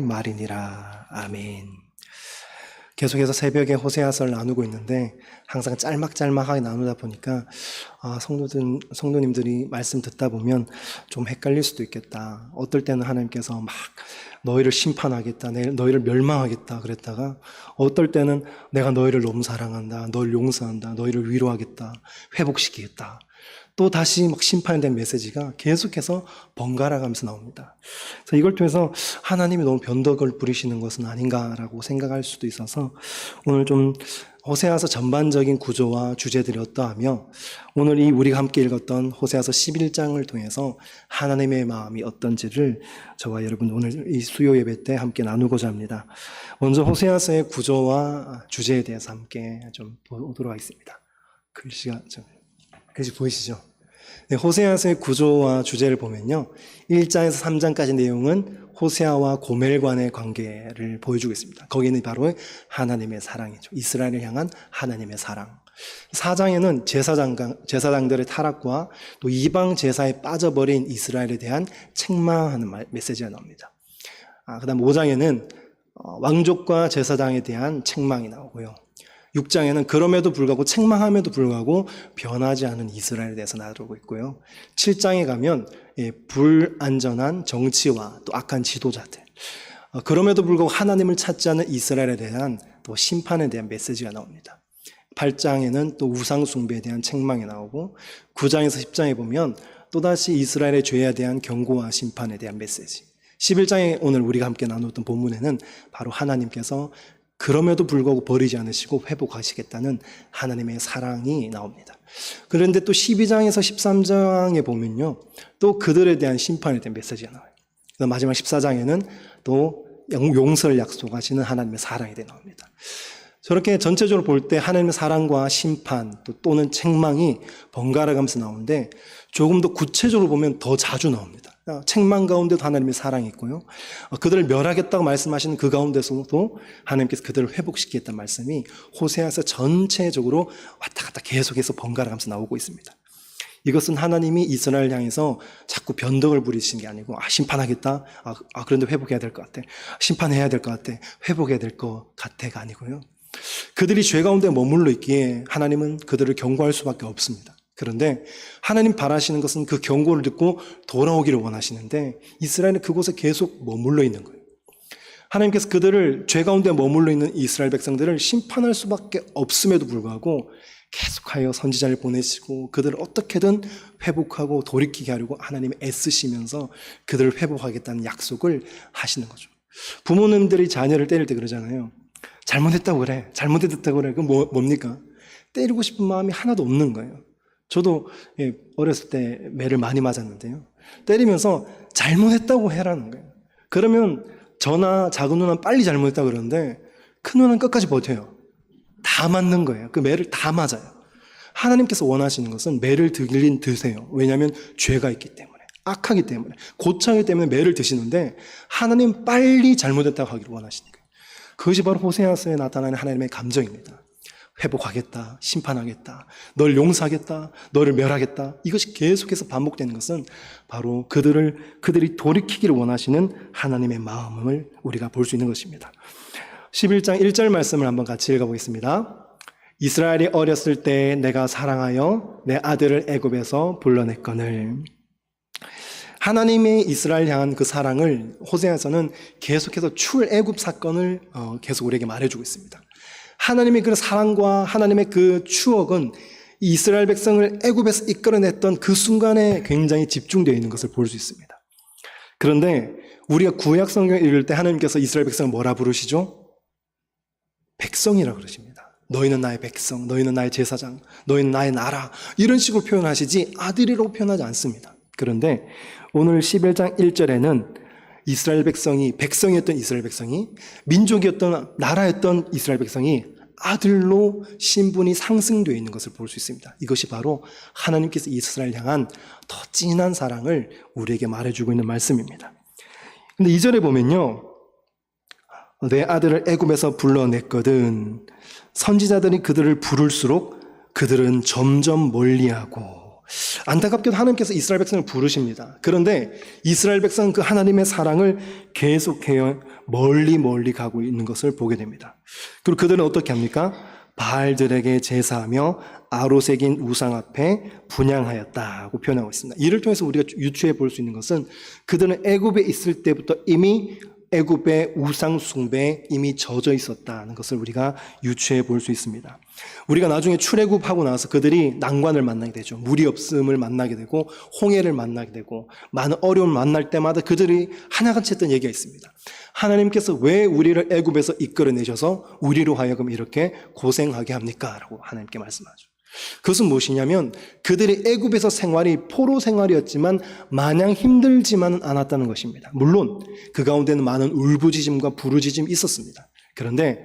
말이니라. 아멘. 계속해서 새벽에 호세아서를 나누고 있는데 항상 짤막짤막하게 나누다 보니까 성도님들이 말씀 듣다 보면 좀 헷갈릴 수도 있겠다. 어떨 때는 하나님께서 막 너희를 심판하겠다, 너희를 멸망하겠다 그랬다가 어떨 때는 내가 너희를 너무 사랑한다, 너희를 용서한다, 너희를 위로하겠다, 회복시키겠다. 또 다시 막 심판에 대한 메시지가 계속해서 번갈아 가면서 나옵니다. 그래서 이걸 통해서 하나님이 너무 변덕을 부리시는 것은 아닌가라고 생각할 수도 있어서 오늘 좀 호세아서 전반적인 구조와 주제들이 어떠하며 오늘 우리가 함께 읽었던 호세아서 11장을 통해서 하나님의 마음이 어떤지를 저와 여러분 오늘 이 수요 예배 때 함께 나누고자 합니다. 먼저 호세아서의 구조와 주제에 대해서 함께 좀 보도록 하겠습니다. 글씨 보이시죠? 네, 호세아서의 구조와 주제를 보면요, 1장에서 3장까지 내용은 호세아와 고멜 간의 관계를 보여주고 있습니다. 거기는 바로 하나님의 사랑이죠. 이스라엘을 향한 하나님의 사랑. 4장에는 제사장들의 타락과 또 이방 제사에 빠져버린 이스라엘에 대한 책망하는 메시지가 나옵니다. 그 다음 5장에는 왕족과 제사장에 대한 책망이 나오고요. 6장에는 그럼에도 불구하고 책망함에도 불구하고 변하지 않은 이스라엘에 대해서 나누고 있고요. 7장에 가면 불안전한 정치와 또 악한 지도자들, 그럼에도 불구하고 하나님을 찾지 않는 이스라엘에 대한 또 심판에 대한 메시지가 나옵니다. 8장에는 또 우상 숭배에 대한 책망이 나오고 9장에서 10장에 보면 또다시 이스라엘의 죄에 대한 경고와 심판에 대한 메시지, 11장에 오늘 우리가 함께 나눴던 본문에는 바로 하나님께서 그럼에도 불구하고 버리지 않으시고 회복하시겠다는 하나님의 사랑이 나옵니다. 그런데 또 12장에서 13장에 보면요, 또 그들에 대한 심판에 대한 메시지가 나와요. 마지막 14장에는 또 용서를 약속하시는 하나님의 사랑에 대해 나옵니다. 저렇게 전체적으로 볼 때 하나님의 사랑과 심판 또는 책망이 번갈아 가면서 나오는데 조금 더 구체적으로 보면 더 자주 나옵니다. 책망 가운데도 하나님의 사랑이 있고요, 그들을 멸하겠다고 말씀하시는 그 가운데서도 하나님께서 그들을 회복시키겠다는 말씀이 호세아서 전체적으로 왔다 갔다 계속해서 번갈아 가면서 나오고 있습니다. 이것은 하나님이 이스라엘 향해서 자꾸 변덕을 부리시는 게 아니고 심판하겠다, 그런데 회복해야 될 것 같아, 심판해야 될 것 같아, 회복해야 될 것 같아가 아니고요, 그들이 죄 가운데 머물러 있기에 하나님은 그들을 경고할 수밖에 없습니다. 그런데 하나님 바라시는 것은 그 경고를 듣고 돌아오기를 원하시는데 이스라엘은 그곳에 계속 머물러 있는 거예요. 하나님께서 그들을 죄 가운데 머물러 있는 이스라엘 백성들을 심판할 수밖에 없음에도 불구하고 계속하여 선지자를 보내시고 그들을 어떻게든 회복하고 돌이키게 하려고 하나님이 애쓰시면서 그들을 회복하겠다는 약속을 하시는 거죠. 부모님들이 자녀를 때릴 때 그러잖아요. 잘못했다고 그래, 잘못했다고 그래. 그건 뭡니까? 때리고 싶은 마음이 하나도 없는 거예요. 저도 어렸을 때 매를 많이 맞았는데요, 때리면서 잘못했다고 해라는 거예요. 그러면 저나 작은 누나는 빨리 잘못했다고 그러는데 큰 누나는 끝까지 버텨요. 다 맞는 거예요. 그 매를 다 맞아요. 하나님께서 원하시는 것은 매를 드세요. 왜냐하면 죄가 있기 때문에, 악하기 때문에, 고창이기 때문에 매를 드시는데 하나님 빨리 잘못했다고 하기를 원하시는 거예요. 그것이 바로 호세아서에 나타나는 하나님의 감정입니다. 회복하겠다, 심판하겠다, 널 용서하겠다, 너를 멸하겠다. 이것이 계속해서 반복되는 것은 바로 그들이 돌이키기를 원하시는 하나님의 마음을 우리가 볼 수 있는 것입니다. 11장 1절 말씀을 한번 같이 읽어보겠습니다. 이스라엘이 어렸을 때 내가 사랑하여 내 아들을 애굽에서 불러냈거늘. 하나님의 이스라엘 향한 그 사랑을 호세아서는 계속해서 출애굽 사건을 계속 우리에게 말해주고 있습니다. 하나님의 그 사랑과 하나님의 그 추억은 이스라엘 백성을 애굽에서 이끌어냈던 그 순간에 굉장히 집중되어 있는 것을 볼 수 있습니다. 그런데 우리가 구약 성경을 읽을 때 하나님께서 이스라엘 백성을 뭐라 부르시죠? 백성이라 그러십니다. 너희는 나의 백성, 너희는 나의 제사장, 너희는 나의 나라, 이런 식으로 표현하시지 아들이라고 표현하지 않습니다. 그런데 오늘 11장 1절에는 이스라엘 백성이었던 이스라엘 백성이, 민족이었던 나라였던 이스라엘 백성이 아들로 신분이 상승되어 있는 것을 볼 수 있습니다. 이것이 바로 하나님께서 이스라엘 향한 더 진한 사랑을 우리에게 말해주고 있는 말씀입니다. 근데 2절에 보면요, 내 아들을 애굽에서 불러냈거든. 선지자들이 그들을 부를수록 그들은 점점 멀리하고 안타깝게도 하나님께서 이스라엘 백성을 부르십니다. 그런데 이스라엘 백성은 그 하나님의 사랑을 계속해요 멀리 가고 있는 것을 보게 됩니다. 그리고 그들은 어떻게 합니까? 바알들에게 제사하며 아로새긴 우상 앞에 분향하였다고 표현하고 있습니다. 이를 통해서 우리가 유추해 볼 수 있는 것은 그들은 애굽에 있을 때부터 이미 애굽의 우상 숭배에 이미 젖어 있었다는 것을 우리가 유추해 볼 수 있습니다. 우리가 나중에 출애굽하고 나서 그들이 난관을 만나게 되죠. 물이 없음을 만나게 되고 홍해를 만나게 되고 많은 어려움을 만날 때마다 그들이 하나같이 했던 얘기가 있습니다. 하나님께서 왜 우리를 애굽에서 이끌어내셔서 우리로 하여금 이렇게 고생하게 합니까? 라고 하나님께 말씀하죠. 그것은 무엇이냐면 그들의 애굽에서 생활이 포로 생활이었지만 마냥 힘들지만은 않았다는 것입니다. 물론 그 가운데는 많은 울부짖음과 부르짖음이 있었습니다. 그런데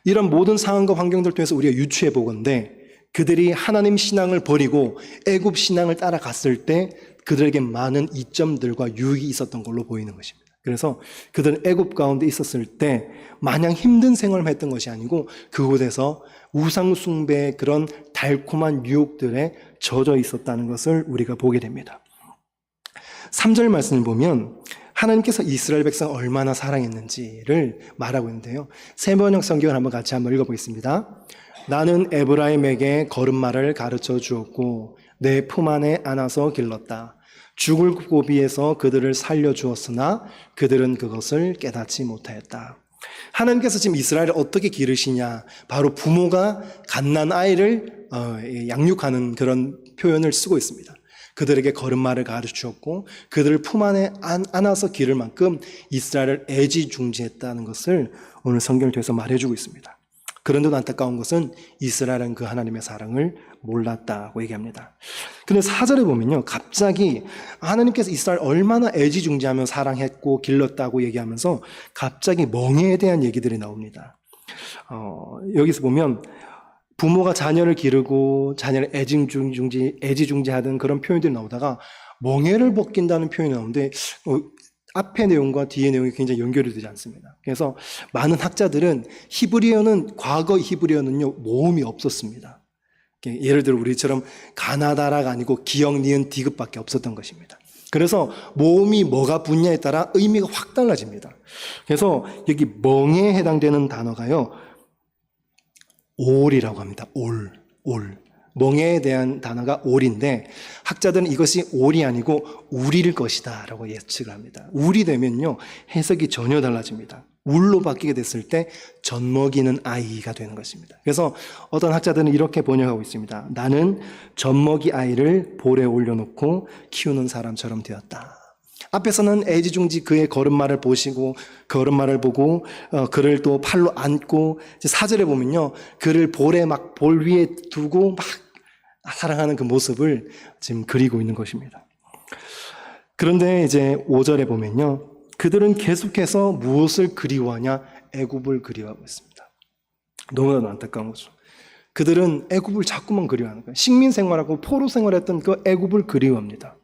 이런 모든 상황과 환경들 통해서 우리가 유추해 보건대 그들이 하나님 신앙을 버리고 애굽 신앙을 따라갔을 때 그들에게 많은 이점들과 유익이 있었던 걸로 보이는 것입니다. 그래서 그들은 애굽 가운데 있었을 때 마냥 힘든 생활을 했던 것이 아니고 그곳에서 우상 숭배의 그런 달콤한 유혹들에 젖어 있었다는 것을 우리가 보게 됩니다. 3절 말씀을 보면 하나님께서 이스라엘 백성을 얼마나 사랑했는지를 말하고 있는데요. 새번역 성경을 같이 한번 읽어보겠습니다. 나는 에브라임에게 걸음마를 가르쳐 주었고 내 품 안에 안아서 길렀다. 죽을 고비에서 그들을 살려주었으나 그들은 그것을 깨닫지 못하였다. 하나님께서 지금 이스라엘을 어떻게 기르시냐, 바로 부모가 갓난 아이를 양육하는 그런 표현을 쓰고 있습니다. 그들에게 걸음마를 가르치셨고 그들을 품 안에 안아서 기를 만큼 이스라엘을 애지중지했다는 것을 오늘 성경을 통해서 말해주고 있습니다. 그런데도 안타까운 것은 이스라엘은 그 하나님의 사랑을 몰랐다고 얘기합니다. 그런데 4절에 보면요, 갑자기 하나님께서 이스라엘 얼마나 애지중지하며 사랑했고 길렀다고 얘기하면서 갑자기 멍해에 대한 얘기들이 나옵니다. 여기서 보면 부모가 자녀를 기르고 자녀를 애지중지하던 그런 표현들이 나오다가 멍해를 벗긴다는 표현이 나오는데 앞의 내용과 뒤의 내용이 굉장히 연결이 되지 않습니다. 그래서 많은 학자들은 과거 히브리어는요, 모음이 없었습니다. 예를 들어 우리처럼 가나다라가 아니고 기역, 니은, 디귿밖에 없었던 것입니다. 그래서 모음이 뭐가 붙냐에 따라 의미가 확 달라집니다. 그래서 여기 멍에 해당되는 단어가요, 올이라고 합니다. 올. 멍에에 대한 단어가 올인데 학자들은 이것이 올이 아니고 우리일 것이다 라고 예측을 합니다. 울이 되면요, 해석이 전혀 달라집니다. 울로 바뀌게 됐을 때 젖먹이는 아이가 되는 것입니다. 그래서 어떤 학자들은 이렇게 번역하고 있습니다. 나는 젖먹이 아이를 볼에 올려놓고 키우는 사람처럼 되었다. 앞에서는 애지중지 그의 걸음마를 보시고 걸음마를 보고 그를 또 팔로 안고, 4절에 보면요, 그를 볼 위에 두고 막 사랑하는 그 모습을 지금 그리고 있는 것입니다. 그런데 이제 5절에 보면요, 그들은 계속해서 무엇을 그리워하냐? 애굽을 그리워하고 있습니다. 너무나도 안타까운 거죠. 그들은 애굽을 자꾸만 그리워하는 거예요. 식민 생활하고 포로 생활했던 그 애굽을 그리워합니다.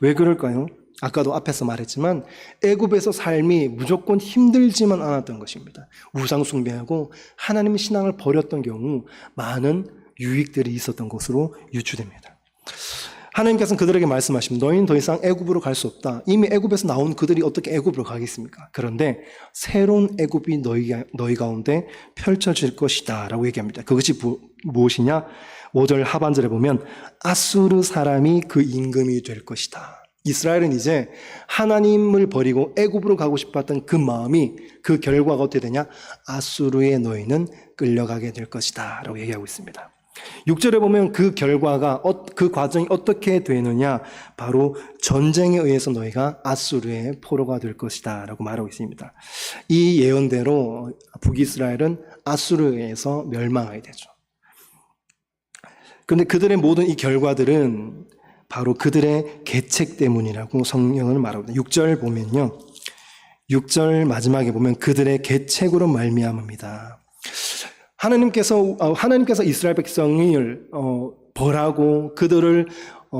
왜 그럴까요? 아까도 앞에서 말했지만 애굽에서 삶이 무조건 힘들지만 않았던 것입니다. 우상 숭배하고 하나님 신앙을 버렸던 경우 많은 유익들이 있었던 것으로 유추됩니다. 하나님께서는 그들에게 말씀하십니다. 너희는 더 이상 애굽으로 갈 수 없다. 이미 애굽에서 나온 그들이 어떻게 애굽으로 가겠습니까? 그런데 새로운 애굽이 너희 가운데 펼쳐질 것이다 라고 얘기합니다. 그것이 무엇이냐? 5절 하반절에 보면 아수르 사람이 그 임금이 될 것이다. 이스라엘은 이제 하나님을 버리고 애굽으로 가고 싶었던 그 마음이, 그 결과가 어떻게 되냐? 아수르의 너희는 끌려가게 될 것이다 라고 얘기하고 있습니다. 6절에 보면 그 결과가, 그 과정이 어떻게 되느냐? 바로 전쟁에 의해서 너희가 아수르의 포로가 될 것이다 라고 말하고 있습니다. 이 예언대로 북이스라엘은 아수르에 의해서 멸망하게 되죠. 그런데 그들의 모든 이 결과들은 바로 그들의 계책 때문이라고 성경을 말합니다. 6절 보면요, 6절 마지막에 보면 그들의 계책으로 말미암습니다. 하나님께서 이스라엘 백성을 벌하고 그들을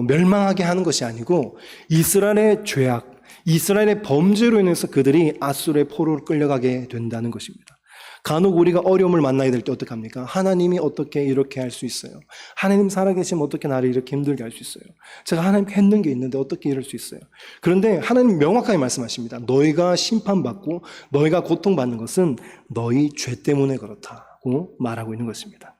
멸망하게 하는 것이 아니고 이스라엘의 죄악, 이스라엘의 범죄로 인해서 그들이 아수르의 포로로 끌려가게 된다는 것입니다. 간혹 우리가 어려움을 만나게 될 때 어떡합니까? 하나님이 어떻게 이렇게 할 수 있어요? 하나님 살아계시면 어떻게 나를 이렇게 힘들게 할 수 있어요? 제가 하나님께 했는 게 있는데 어떻게 이럴 수 있어요? 그런데 하나님 명확하게 말씀하십니다. 너희가 심판받고 너희가 고통받는 것은 너희 죄 때문에 그렇다고 말하고 있는 것입니다.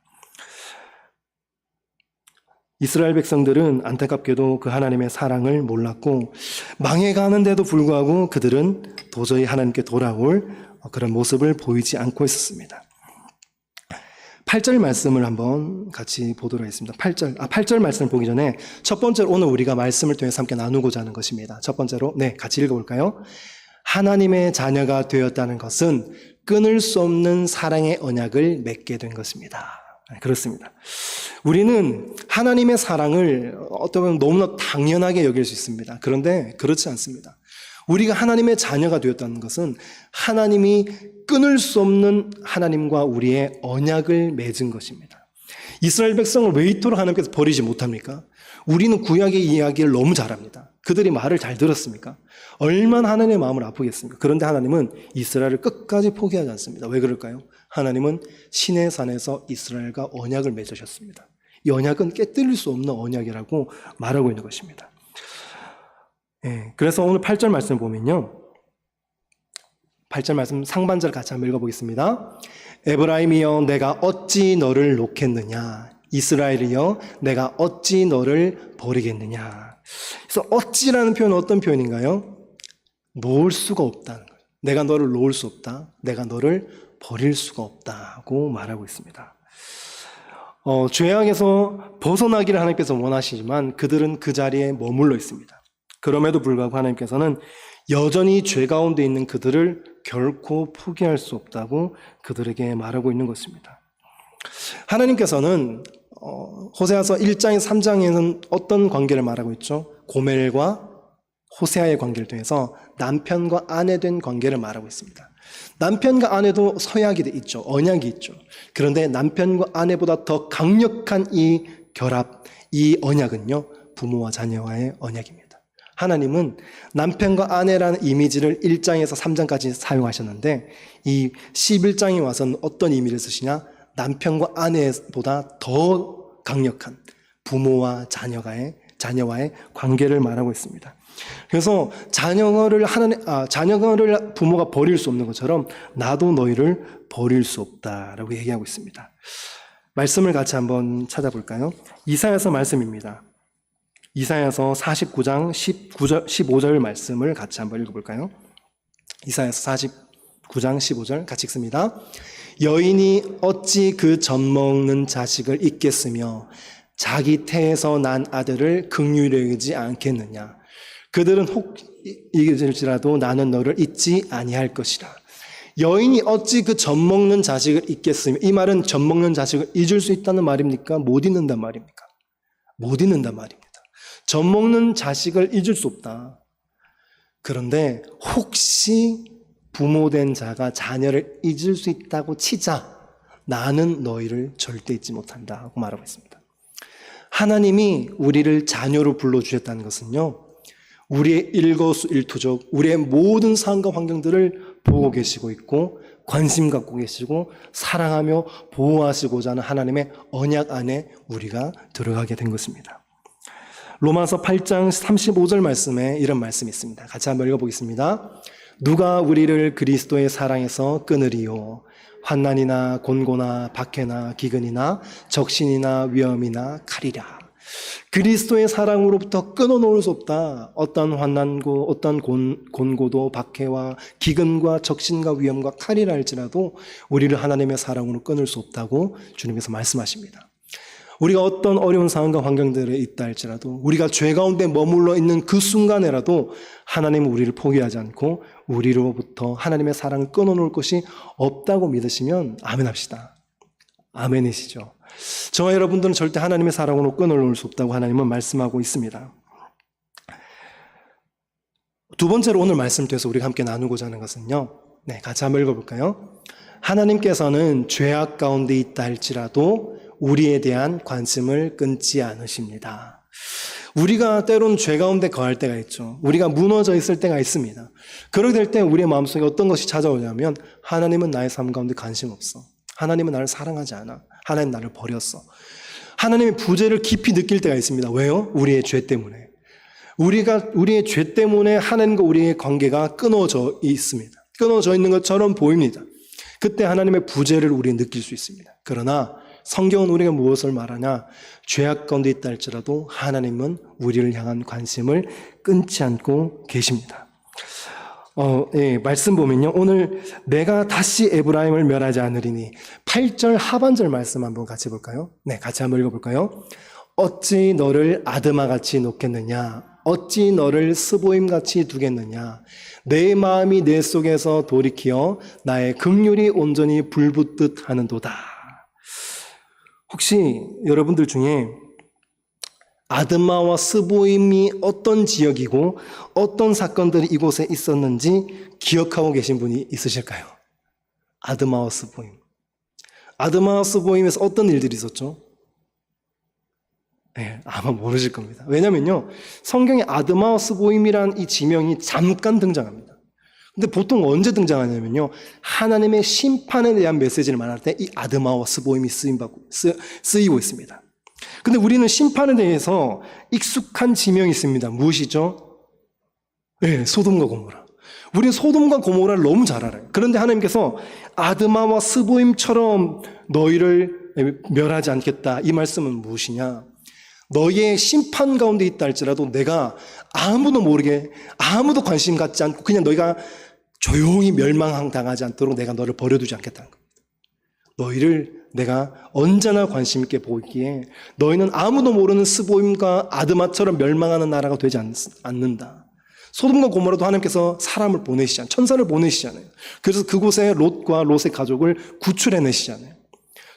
이스라엘 백성들은 안타깝게도 그 하나님의 사랑을 몰랐고 망해가는데도 불구하고 그들은 도저히 하나님께 돌아올 그런 모습을 보이지 않고 있었습니다. 8절 말씀을 한번 같이 보도록 하겠습니다. 8절 말씀을 보기 전에 첫 번째로 오늘 우리가 말씀을 통해서 함께 나누고자 하는 것입니다. 첫 번째로 같이 읽어볼까요? 하나님의 자녀가 되었다는 것은 끊을 수 없는 사랑의 언약을 맺게 된 것입니다. 그렇습니다. 우리는 하나님의 사랑을 어떻게 보면 너무나 당연하게 여길 수 있습니다. 그런데 그렇지 않습니다. 우리가 하나님의 자녀가 되었다는 것은 하나님이 끊을 수 없는 하나님과 우리의 언약을 맺은 것입니다. 이스라엘 백성을 왜 이토록 하나님께서 버리지 못합니까? 우리는 구약의 이야기를 너무 잘합니다. 그들이 말을 잘 들었습니까? 얼마나 하나님의 마음을 아프겠습니까? 그런데 하나님은 이스라엘을 끝까지 포기하지 않습니다. 왜 그럴까요? 하나님은 시내 산에서 이스라엘과 언약을 맺으셨습니다. 이 언약은 깨뜨릴 수 없는 언약이라고 말하고 있는 것입니다. 그래서 오늘 8절 말씀 보면요. 8절 말씀 상반절 같이 한번 읽어보겠습니다. 에브라임이여 내가 어찌 너를 놓겠느냐. 이스라엘이여 내가 어찌 너를 버리겠느냐. 그래서 어찌라는 표현은 어떤 표현인가요? 놓을 수가 없다는 거예요. 내가 너를 놓을 수 없다. 내가 너를 버릴 수가 없다고 말하고 있습니다. 죄악에서 벗어나기를 하나님께서 원하시지만 그들은 그 자리에 머물러 있습니다. 그럼에도 불구하고 하나님께서는 여전히 죄 가운데 있는 그들을 결코 포기할 수 없다고 그들에게 말하고 있는 것입니다. 하나님께서는 호세아서 1장에서 3장에는 어떤 관계를 말하고 있죠? 고멜과 호세아의 관계를 통해서 남편과 아내 된 관계를 말하고 있습니다. 남편과 아내도 서약이 있죠. 언약이 있죠. 그런데 남편과 아내보다 더 강력한 이 결합, 이 언약은요, 부모와 자녀와의 언약입니다. 하나님은 남편과 아내라는 이미지를 1장에서 3장까지 사용하셨는데 이 11장에 와서는 어떤 의미를 쓰시냐? 남편과 아내보다 더 강력한 부모와 자녀와의 관계를 말하고 있습니다. 그래서 자녀를 부모가 버릴 수 없는 것처럼 나도 너희를 버릴 수 없다라고 얘기하고 있습니다. 말씀을 같이 한번 찾아볼까요? 이사야서 말씀입니다. 이사야서 49장 15절 말씀을 같이 한번 읽어볼까요? 이사야서 49장 15절 같이 읽습니다. 여인이 어찌 그 젖먹는 자식을 잊겠으며 자기 태에서 난 아들을 긍휼히 여기지 않겠느냐. 그들은 혹 잊을지라도 나는 너를 잊지 아니할 것이라. 여인이 어찌 그 젖먹는 자식을 잊겠으며, 이 말은 젖먹는 자식을 잊을 수 있다는 말입니까? 못 잊는단 말입니까? 못 잊는단 말입니다. 젖먹는 자식을 잊을 수 없다. 그런데 혹시 부모된 자가 자녀를 잊을 수 있다고 치자. 나는 너희를 절대 잊지 못한다 하고 말하고 있습니다. 하나님이 우리를 자녀로 불러주셨다는 것은요, 우리의 일거수일투족, 우리의 모든 상황과 환경들을 보고 계시고 있고 관심 갖고 계시고 사랑하며 보호하시고자 하는 하나님의 언약 안에 우리가 들어가게 된 것입니다. 로마서 8장 35절 말씀에 이런 말씀이 있습니다. 같이 한번 읽어보겠습니다. 누가 우리를 그리스도의 사랑에서 끊으리요? 환난이나 곤고나 박해나 기근이나 적신이나 위험이나 칼이라. 그리스도의 사랑으로부터 끊어놓을 수 없다. 어떤 환난고 어떤 곤고도 박해와 기근과 적신과 위험과 칼이라 할지라도 우리를 하나님의 사랑으로 끊을 수 없다고 주님께서 말씀하십니다. 우리가 어떤 어려운 상황과 환경들에 있다 할지라도 우리가 죄 가운데 머물러 있는 그 순간에라도 하나님은 우리를 포기하지 않고 우리로부터 하나님의 사랑을 끊어놓을 것이 없다고 믿으시면 아멘 합시다. 아멘이시죠. 저와 여러분들은 절대 하나님의 사랑으로 끊어놓을 수 없다고 하나님은 말씀하고 있습니다. 두 번째로 오늘 말씀 통해서 우리가 함께 나누고자 하는 것은요, 같이 한번 읽어볼까요? 하나님께서는 죄악 가운데 있다 할지라도 우리에 대한 관심을 끊지 않으십니다. 우리가 때로는 죄 가운데 거할 때가 있죠. 우리가 무너져 있을 때가 있습니다. 그렇게 될 때 우리의 마음속에 어떤 것이 찾아오냐면 하나님은 나의 삶 가운데 관심 없어. 하나님은 나를 사랑하지 않아. 하나님 나를 버렸어. 하나님의 부재를 깊이 느낄 때가 있습니다. 왜요? 우리의 죄 때문에. 우리의 죄 때문에 하나님과 우리의 관계가 끊어져 있습니다. 끊어져 있는 것처럼 보입니다. 그때 하나님의 부재를 우리는 느낄 수 있습니다. 그러나 성경은 우리가 무엇을 말하냐? 죄악 가운데 있다 할지라도 하나님은 우리를 향한 관심을 끊지 않고 계십니다. 말씀 보면요. 오늘 내가 다시 에브라임을 멸하지 않으리니 8절 하반절 말씀 한번 같이 볼까요? 네, 같이 한번 읽어볼까요? 어찌 너를 아드마같이 놓겠느냐? 어찌 너를 스보임같이 두겠느냐? 내 마음이 내 속에서 돌이키어 나의 긍휼이 온전히 불붙듯 하는도다. 혹시 여러분들 중에 아드마와 스보임이 어떤 지역이고 어떤 사건들이 이곳에 있었는지 기억하고 계신 분이 있으실까요? 아드마와 스보임. 아드마와 스보임에서 어떤 일들이 있었죠? 네, 아마 모르실 겁니다. 왜냐면요, 성경에 아드마와 스보임이란 이 지명이 잠깐 등장합니다. 근데 보통 언제 등장하냐면요, 하나님의 심판에 대한 메시지를 말할 때 이 아드마와 스보임이 쓰이고 있습니다. 근데 우리는 심판에 대해서 익숙한 지명이 있습니다. 무엇이죠? 네, 소돔과 고모라. 우리는 소돔과 고모라를 너무 잘 알아요. 그런데 하나님께서 아드마와 스보임처럼 너희를 멸하지 않겠다. 이 말씀은 무엇이냐? 너희의 심판 가운데 있다 할지라도 내가 아무도 모르게, 아무도 관심 갖지 않고 그냥 너희가 조용히 멸망당하지 않도록 내가 너를 버려두지 않겠다는 겁니다. 너희를 내가 언제나 관심 있게 보기에 너희는 아무도 모르는 스보임과 아드마처럼 멸망하는 나라가 되지 않는다. 소돔과 고모라도 하나님께서 사람을 보내시잖아요. 천사를 보내시잖아요. 그래서 그곳에 롯과 롯의 가족을 구출해내시잖아요.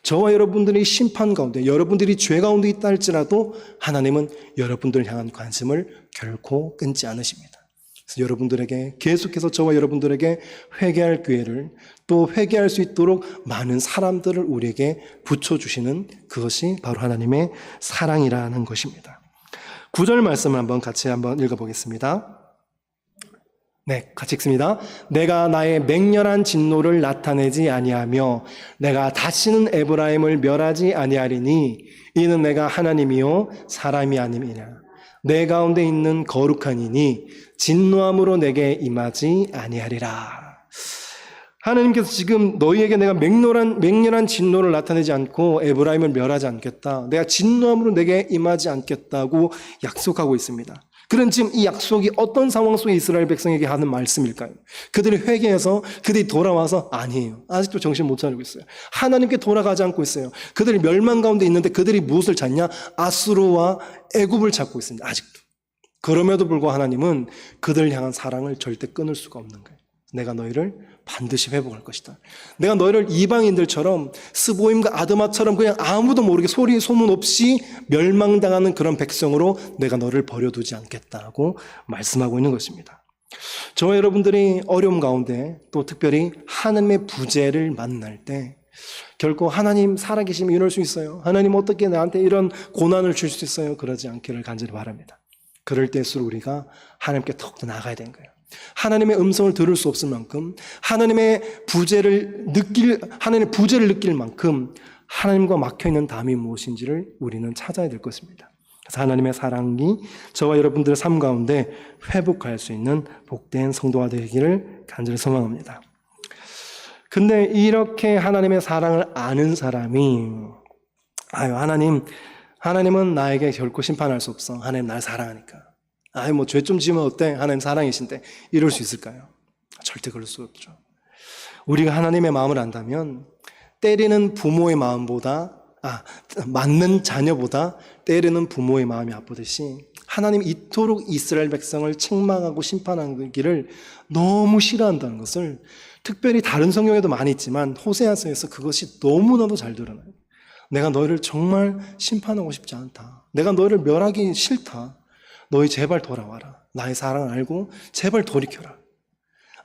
저와 여러분들이 심판 가운데, 여러분들이 죄 가운데 있다 할지라도 하나님은 여러분들을 향한 관심을 결코 끊지 않으십니다. 그래서 여러분들에게 계속해서 저와 여러분들에게 회개할 기회를, 또 회개할 수 있도록 많은 사람들을 우리에게 붙여주시는 그것이 바로 하나님의 사랑이라는 것입니다. 9절 말씀을 같이 한번 읽어보겠습니다. 네, 같이 읽습니다. 내가 나의 맹렬한 진노를 나타내지 아니하며 내가 다시는 에브라임을 멸하지 아니하리니 이는 내가 하나님이요 사람이 아님이라. 내 가운데 있는 거룩한 이니 진노함으로 내게 임하지 아니하리라. 하나님께서 지금 너희에게 내가 맹렬한 진노를 나타내지 않고 에브라임을 멸하지 않겠다. 내가 진노함으로 내게 임하지 않겠다고 약속하고 있습니다. 그런 지금 이 약속이 어떤 상황 속에 이스라엘 백성에게 하는 말씀일까요? 그들이 회개해서 그들이 돌아와서 아니에요. 아직도 정신 못 차리고 있어요. 하나님께 돌아가지 않고 있어요. 그들이 멸망 가운데 있는데 그들이 무엇을 찾냐? 아수르와 애굽을 찾고 있습니다. 아직도. 그럼에도 불구하고 하나님은 그들을 향한 사랑을 절대 끊을 수가 없는 거예요. 내가 너희를 반드시 회복할 것이다. 내가 너희를 이방인들처럼 스보임과 아드마처럼 그냥 아무도 모르게 소리 소문 없이 멸망당하는 그런 백성으로 내가 너를 버려두지 않겠다고 말씀하고 있는 것입니다. 저와 여러분들이 어려움 가운데 또 특별히 하나님의 부재를 만날 때 결코 하나님 살아계시면 이럴 수 있어요. 하나님 어떻게 나한테 이런 고난을 줄 수 있어요? 그러지 않기를 간절히 바랍니다. 그럴 때일수록 우리가 하나님께 더욱더 나아가야 되는 거예요. 하나님의 음성을 들을 수 없을 만큼 하나님의 부재를 느낄 만큼 하나님과 막혀있는 담이 무엇인지를 우리는 찾아야 될 것입니다. 그래서 하나님의 사랑이 저와 여러분들의 삶 가운데 회복할 수 있는 복된 성도가 되기를 간절히 소망합니다. 근데 이렇게 하나님의 사랑을 아는 사람이 하나님은 나에게 결코 심판할 수 없어. 하나님 날 사랑하니까. 죄 좀 지으면 어때? 하나님 사랑이신데 이럴 수 있을까요? 절대 그럴 수 없죠. 우리가 하나님의 마음을 안다면 때리는 부모의 마음보다 맞는 자녀보다 때리는 부모의 마음이 아프듯이 하나님이 이토록 이스라엘 백성을 책망하고 심판하기를 너무 싫어한다는 것을 특별히 다른 성경에도 많이 있지만 호세아서에서 그것이 너무나도 잘 드러나요. 내가 너희를 정말 심판하고 싶지 않다. 내가 너희를 멸하기 싫다. 너희 제발 돌아와라. 나의 사랑을 알고 제발 돌이켜라.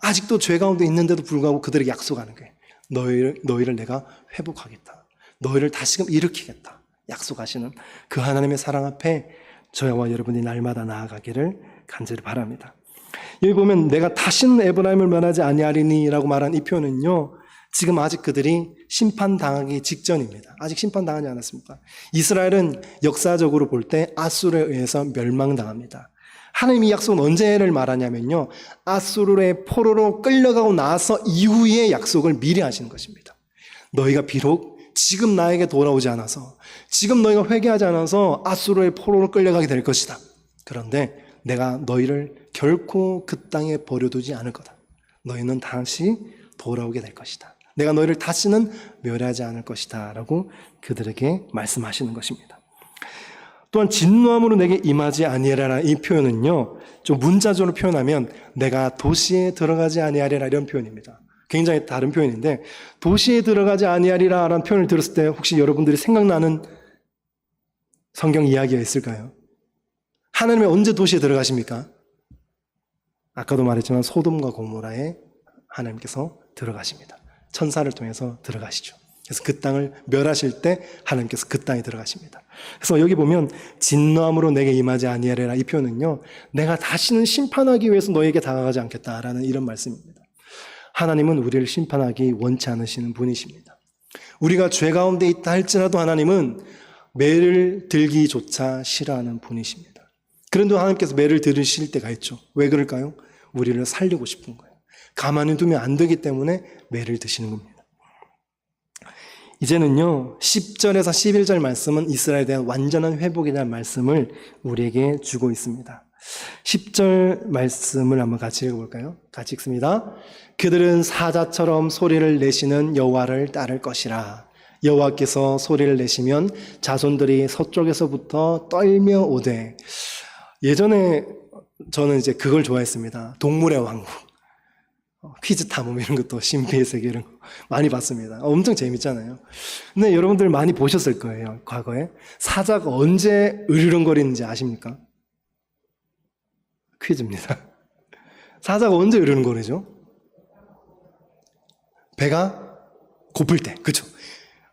아직도 죄 가운데 있는데도 불구하고 그들에게 약속하는 거예요. 너희를 내가 회복하겠다. 너희를 다시금 일으키겠다. 약속하시는 그 하나님의 사랑 앞에 저와 여러분이 날마다 나아가기를 간절히 바랍니다. 여기 보면 내가 다시는 에브라임을 멸하지 아니하리니라고 말한 이 표현은요, 지금 아직 그들이 심판당하기 직전입니다. 아직 심판당하지 않았습니다. 이스라엘은 역사적으로 볼 때 아수르에 의해서 멸망당합니다. 하나님이 약속은 언제를 말하냐면요, 아수르의 포로로 끌려가고 나서 이후의 약속을 미리 하시는 것입니다. 너희가 비록 지금 나에게 돌아오지 않아서, 지금 너희가 회개하지 않아서 아수르의 포로로 끌려가게 될 것이다. 그런데 내가 너희를 결코 그 땅에 버려두지 않을 거다. 너희는 다시 돌아오게 될 것이다. 내가 너희를 다시는 멸하지 않을 것이다 라고 그들에게 말씀하시는 것입니다. 또한 진노함으로 내게 임하지 아니하리라, 이 표현은요, 좀 문자적으로 표현하면 내가 도시에 들어가지 아니하리라, 이런 표현입니다. 굉장히 다른 표현인데, 도시에 들어가지 아니하리라 라는 표현을 들었을 때 혹시 여러분들이 생각나는 성경 이야기가 있을까요? 하나님이 언제 도시에 들어가십니까? 아까도 말했지만 소돔과 고모라에 하나님께서 들어가십니다. 천사를 통해서 들어가시죠. 그래서 그 땅을 멸하실 때 하나님께서 그 땅에 들어가십니다. 그래서 여기 보면 진노함으로 내게 임하지 아니하리라, 이 표현은요, 내가 다시는 심판하기 위해서 너에게 다가가지 않겠다라는 이런 말씀입니다. 하나님은 우리를 심판하기 원치 않으시는 분이십니다. 우리가 죄 가운데 있다 할지라도 하나님은 매를 들기조차 싫어하는 분이십니다. 그런데 하나님께서 매를 들으실 때가 있죠. 왜 그럴까요? 우리를 살리고 싶은 거예요. 가만히 두면 안 되기 때문에 매를 드시는 겁니다. 이제는요, 10절에서 11절 말씀은 이스라엘에 대한 완전한 회복에 대한 말씀을 우리에게 주고 있습니다. 10절 말씀을 한번 같이 읽어볼까요? 같이 읽습니다. 그들은 사자처럼 소리를 내시는 여호와를 따를 것이라. 여호와께서 소리를 내시면 자손들이 서쪽에서부터 떨며 오되. 예전에 저는 이제 그걸 좋아했습니다. 동물의 왕국, 퀴즈 탐험 이런 것도, 신비의 세계 이런 거 많이 봤습니다. 엄청 재밌잖아요. 근데 여러분들 많이 보셨을 거예요. 과거에 사자가 언제 으르렁거리는지 아십니까? 퀴즈입니다. 사자가 언제 으르렁거리죠? 배가 고플 때. 그렇죠?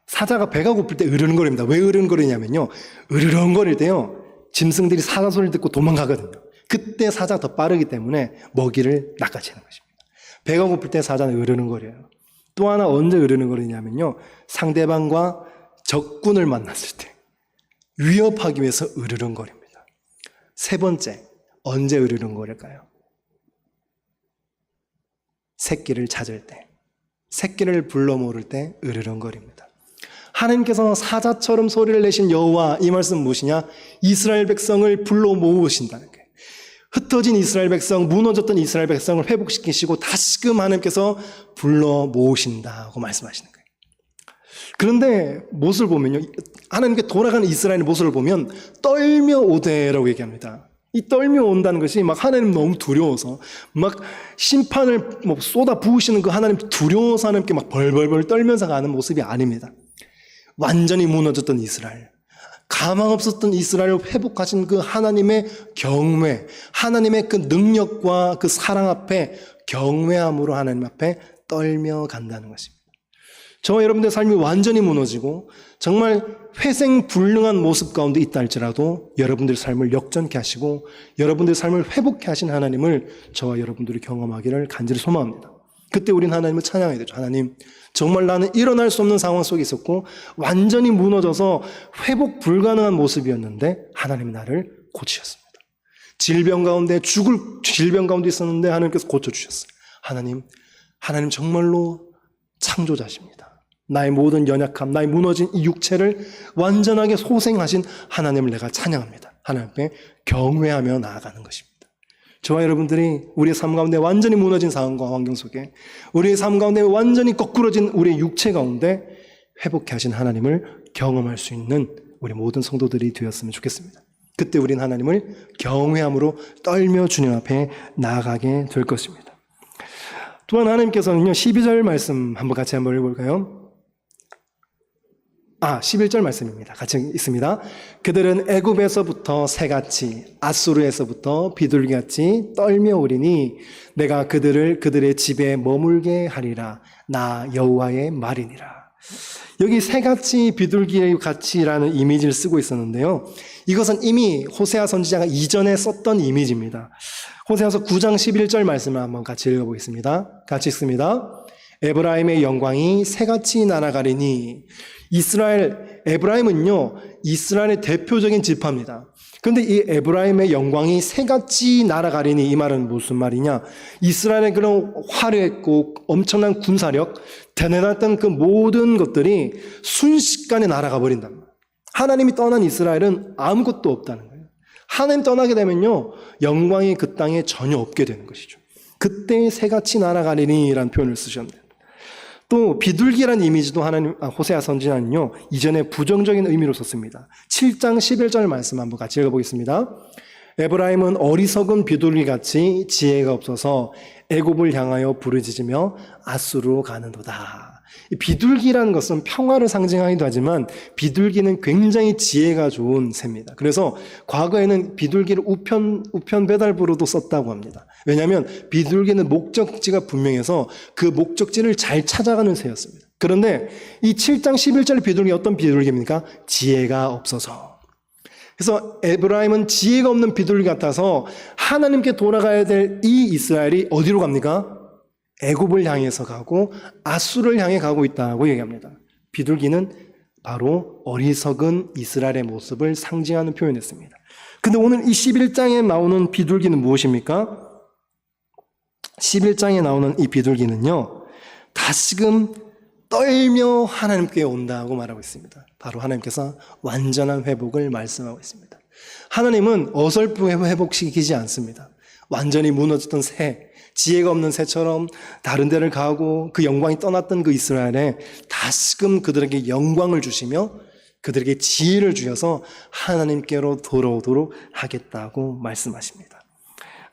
사자가 배가 고플 때 으르렁거립니다. 왜 으르렁거리냐면요, 으르렁거릴 때요, 짐승들이 사자 소리를 듣고 도망가거든요. 그때 사자가 더 빠르기 때문에 먹이를 낚아채는 것입니다. 배가 고플 때 사자는 으르렁거려요. 또 하나 언제 으르렁거리냐면요, 상대방과 적군을 만났을 때 위협하기 위해서 으르렁거립니다. 세 번째, 언제 으르렁거릴까요? 새끼를 찾을 때, 새끼를 불러 모을 때 으르렁거립니다. 하나님께서 사자처럼 소리를 내신 여호와, 이 말씀은 무엇이냐? 이스라엘 백성을 불러 모으신다는 거예요. 흩어진 이스라엘 백성, 무너졌던 이스라엘 백성을 회복시키시고 다시금 하나님께서 불러 모으신다고 말씀하시는 거예요. 그런데 모습을 보면요, 하나님께 돌아가는 이스라엘의 모습을 보면 떨며 오되라고 얘기합니다. 이 떨며 온다는 것이 막 하나님 너무 두려워서 막 심판을 뭐 쏟아 부으시는 그 하나님 두려워서 하나님께 막 벌벌벌 떨면서 가는 모습이 아닙니다. 완전히 무너졌던 이스라엘, 가망 없었던 이스라엘을 회복하신 그 하나님의 경외, 하나님의 그 능력과 그 사랑 앞에 경외함으로 하나님 앞에 떨며 간다는 것입니다. 저와 여러분들의 삶이 완전히 무너지고 정말 회생불능한 모습 가운데 있다 할지라도 여러분들의 삶을 역전케 하시고 여러분들의 삶을 회복케 하신 하나님을 저와 여러분들이 경험하기를 간절히 소망합니다. 그때 우린 하나님을 찬양해야 되죠. 하나님, 정말 나는 일어날 수 없는 상황 속에 있었고 완전히 무너져서 회복 불가능한 모습이었는데 하나님이 나를 고치셨습니다. 질병 가운데 죽을 질병 가운데 있었는데 하나님께서 고쳐주셨어요. 하나님 정말로 창조자십니다. 나의 모든 연약함, 나의 무너진 이 육체를 완전하게 소생하신 하나님을 내가 찬양합니다. 하나님 앞에 경외하며 나아가는 것입니다. 저와 여러분들이 우리의 삶 가운데 완전히 무너진 상황과 환경 속에 우리의 삶 가운데 완전히 거꾸러진 우리의 육체 가운데 회복해 하신 하나님을 경험할 수 있는 우리 모든 성도들이 되었으면 좋겠습니다. 그때 우리는 하나님을 경외함으로 떨며 주님 앞에 나아가게 될 것입니다. 또한 하나님께서는요, 12절 말씀 같이 한번 읽어볼까요? 11절 말씀입니다. 같이 있습니다. 그들은 애굽에서부터 새같이 아수르에서부터 비둘기같이 떨며 오리니 내가 그들을 그들의 집에 머물게 하리라. 나 여호와의 말이니라. 여기 새같이 비둘기의 같이라는 이미지를 쓰고 있었는데요. 이것은 이미 호세아 선지자가 이전에 썼던 이미지입니다. 호세아서 9장 11절 말씀을 한번 같이 읽어보겠습니다. 같이 읽습니다. 에브라임의 영광이 새같이 날아가리니. 에브라임은요, 이스라엘의 대표적인 지파입니다. 그런데 이 에브라임의 영광이 새같이 날아가리니, 이 말은 무슨 말이냐? 이스라엘의 그런 화려했고 엄청난 군사력, 대단했던 그 모든 것들이 순식간에 날아가 버린단 말이에요. 하나님이 떠난 이스라엘은 아무것도 없다는 거예요. 하나님 떠나게 되면요, 영광이 그 땅에 전혀 없게 되는 것이죠. 그때 새같이 날아가리니라는 표현을 쓰셨네요. 또 비둘기라는 이미지도 호세아 선지자는요, 이전에 부정적인 의미로 썼습니다. 7장 11절 말씀 한번 같이 읽어보겠습니다. 에브라임은 어리석은 비둘기같이 지혜가 없어서 애굽을 향하여 부르짖으며 아수르로 가는도다. 이 비둘기라는 것은 평화를 상징하기도 하지만 비둘기는 굉장히 지혜가 좋은 새입니다. 그래서 과거에는 비둘기를 우편 배달부로도 썼다고 합니다. 왜냐하면 비둘기는 목적지가 분명해서 그 목적지를 잘 찾아가는 새였습니다. 그런데 이 7장 11절 비둘기 어떤 비둘기입니까? 지혜가 없어서. 그래서 에브라임은 지혜가 없는 비둘기 같아서 하나님께 돌아가야 될 이 이스라엘이 어디로 갑니까? 애굽을 향해서 가고 아수를 향해 가고 있다고 얘기합니다. 비둘기는 바로 어리석은 이스라엘의 모습을 상징하는 표현이었습니다. 근데 오늘 이 11장에 나오는 비둘기는 무엇입니까? 11장에 나오는 이 비둘기는요, 다시금 떨며 하나님께 온다고 말하고 있습니다. 바로 하나님께서 완전한 회복을 말씀하고 있습니다. 하나님은 어설프게 회복시키지 않습니다. 완전히 무너졌던 새, 지혜가 없는 새처럼 다른 데를 가고 그 영광이 떠났던 그 이스라엘에 다시금 그들에게 영광을 주시며 그들에게 지혜를 주셔서 하나님께로 돌아오도록 하겠다고 말씀하십니다.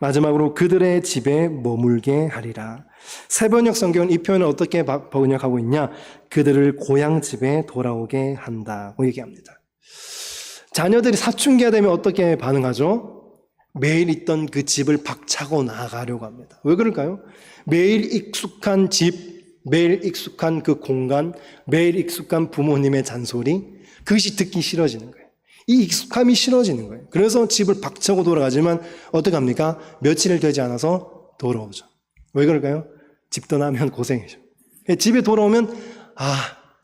마지막으로 그들의 집에 머물게 하리라. 새번역 성경은 이 표현을 어떻게 번역하고 있냐? 그들을 고향 집에 돌아오게 한다고 얘기합니다. 자녀들이 사춘기가 되면 어떻게 반응하죠? 매일 있던 그 집을 박차고 나가려고 합니다. 왜 그럴까요? 매일 익숙한 집, 매일 익숙한 그 공간, 매일 익숙한 부모님의 잔소리, 그것이 듣기 싫어지는 거예요. 이 익숙함이 싫어지는 거예요. 그래서 집을 박차고 돌아가지만 어떻게 합니까? 며칠 되지 않아서 돌아오죠. 왜 그럴까요? 집 떠나면 고생이죠. 집에 돌아오면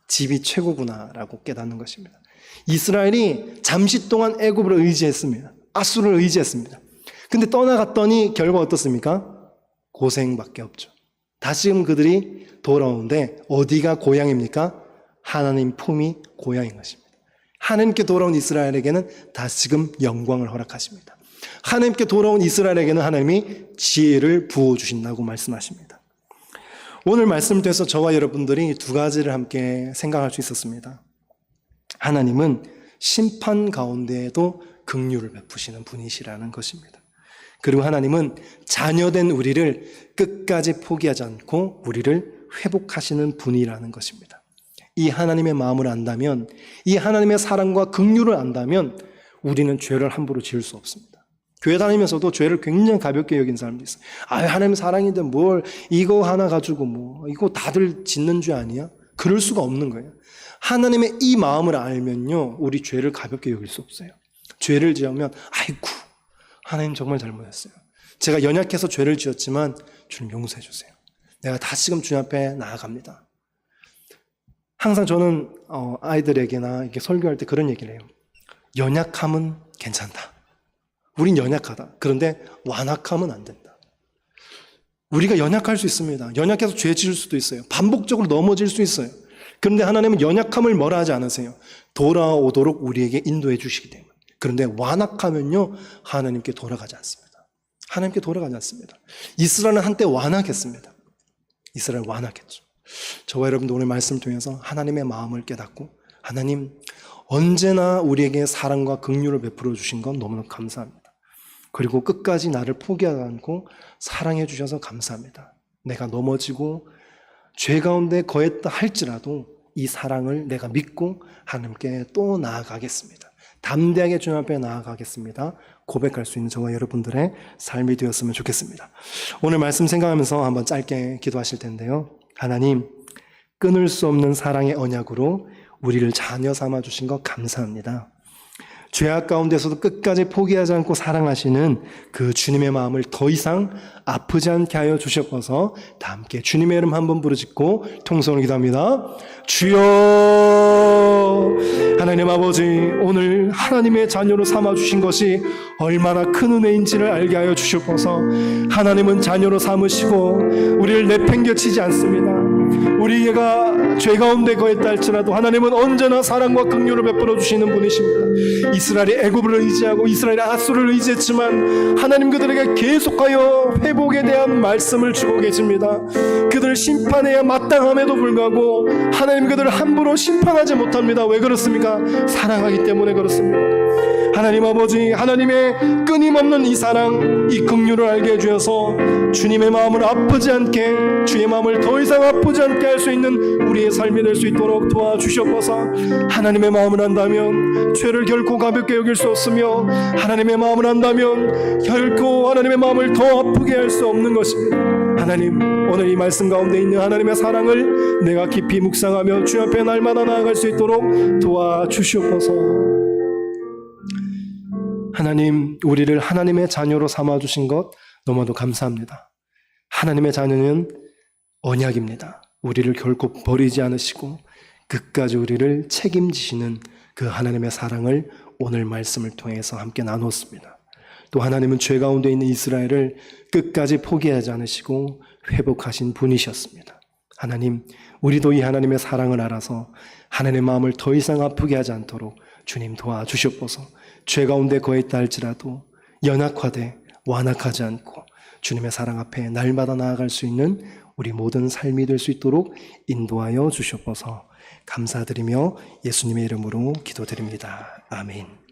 집이 최고구나라고 깨닫는 것입니다. 이스라엘이 잠시 동안 애굽을 의지했습니다. 아수를 의지했습니다. 근데 떠나갔더니 결과 어떻습니까? 고생밖에 없죠. 다시금 그들이 돌아오는데 어디가 고향입니까? 하나님 품이 고향인 것입니다. 하나님께 돌아온 이스라엘에게는 다시금 영광을 허락하십니다. 하나님께 돌아온 이스라엘에게는 하나님이 지혜를 부어주신다고 말씀하십니다. 오늘 말씀을 통해서 저와 여러분들이 두 가지를 함께 생각할 수 있었습니다. 하나님은 심판 가운데에도 긍휼을 베푸시는 분이시라는 것입니다. 그리고 하나님은 자녀된 우리를 끝까지 포기하지 않고 우리를 회복하시는 분이라는 것입니다. 이 하나님의 마음을 안다면, 이 하나님의 사랑과 긍휼을 안다면 우리는 죄를 함부로 지을 수 없습니다. 교회 다니면서도 죄를 굉장히 가볍게 여긴 사람도 있어요. 하나님 사랑인데 뭘 이거 하나 가지고 이거 다들 짓는 죄 아니야? 그럴 수가 없는 거예요. 하나님의 이 마음을 알면요, 우리 죄를 가볍게 여길 수 없어요. 죄를 지으면 아이고 하나님 정말 잘못했어요. 제가 연약해서 죄를 지었지만 주님 용서해 주세요. 내가 다시금 주님 앞에 나아갑니다. 항상 저는 아이들에게나 이렇게 설교할 때 그런 얘기를 해요. 연약함은 괜찮다. 우린 연약하다. 그런데 완악하면 안 된다. 우리가 연약할 수 있습니다. 연약해서 죄 지을 수도 있어요. 반복적으로 넘어질 수 있어요. 그런데 하나님은 연약함을 뭐라 하지 않으세요. 돌아오도록 우리에게 인도해 주시기 때문에. 그런데 완악하면요, 하나님께 돌아가지 않습니다. 하나님께 돌아가지 않습니다. 이스라엘은 한때 완악했습니다. 이스라엘 완악했죠. 저와 여러분도 오늘 말씀을 통해서 하나님의 마음을 깨닫고 하나님 언제나 우리에게 사랑과 긍휼을 베풀어 주신 건 너무나 감사합니다. 그리고 끝까지 나를 포기하지 않고 사랑해 주셔서 감사합니다. 내가 넘어지고 죄 가운데 거했다 할지라도 이 사랑을 내가 믿고 하나님께 또 나아가겠습니다. 담대하게 주님 앞에 나아가겠습니다. 고백할 수 있는 저와 여러분들의 삶이 되었으면 좋겠습니다. 오늘 말씀 생각하면서 한번 짧게 기도하실 텐데요. 하나님, 끊을 수 없는 사랑의 언약으로 우리를 자녀 삼아 주신 것 감사합니다. 죄악 가운데서도 끝까지 포기하지 않고 사랑하시는 그 주님의 마음을 더 이상 아프지 않게 하여 주셨어서 다 함께 주님의 이름 한번 부르짖고 통성으로 기도합니다. 주여, 하나님 아버지, 오늘 하나님의 자녀로 삼아주신 것이 얼마나 큰 은혜인지를 알게 하여 주셨어서 하나님은 자녀로 삼으시고 우리를 내팽개치지 않습니다. 우리가 죄 가운데 거했다 할지라도 하나님은 언제나 사랑과 긍휼을 베풀어 주시는 분이십니다. 이스라엘이 애굽을 의지하고 이스라엘이 앗소를 의지했지만 하나님 그들에게 계속하여 회복에 대한 말씀을 주고 계십니다. 그들을 심판해야 마땅함에도 불구하고 하나님 그들을 함부로 심판하지 못합니다. 왜 그렇습니까? 사랑하기 때문에 그렇습니다. 하나님 아버지, 하나님의 끊임없는 이 사랑, 이 긍휼을 알게 해주셔서 주님의 마음을 아프지 않게, 주의 마음을 더 이상 아프지 않게 할 수 있는 우리의 삶이 될 수 있도록 도와주셔서 하나님의 마음을 안다면 죄를 결코 가볍게 여길 수 없으며 하나님의 마음을 안다면 결코 하나님의 마음을 더 아프게 할 수 없는 것입니다. 하나님, 오늘 이 말씀 가운데 있는 하나님의 사랑을 내가 깊이 묵상하며 주 앞에 날마다 나아갈 수 있도록 도와주시옵소서. 하나님, 우리를 하나님의 자녀로 삼아주신 것 너무나도 감사합니다. 하나님의 자녀는 언약입니다. 우리를 결코 버리지 않으시고 끝까지 우리를 책임지시는 그 하나님의 사랑을 오늘 말씀을 통해서 함께 나눴습니다. 또 하나님은 죄 가운데 있는 이스라엘을 끝까지 포기하지 않으시고 회복하신 분이셨습니다. 하나님, 우리도 이 하나님의 사랑을 알아서 하나님의 마음을 더 이상 아프게 하지 않도록 주님 도와주시옵소서. 죄 가운데 거했다 할지라도 연약하되 완악하지 않고 주님의 사랑 앞에 날마다 나아갈 수 있는 우리 모든 삶이 될 수 있도록 인도하여 주시옵소서. 감사드리며 예수님의 이름으로 기도드립니다. 아멘.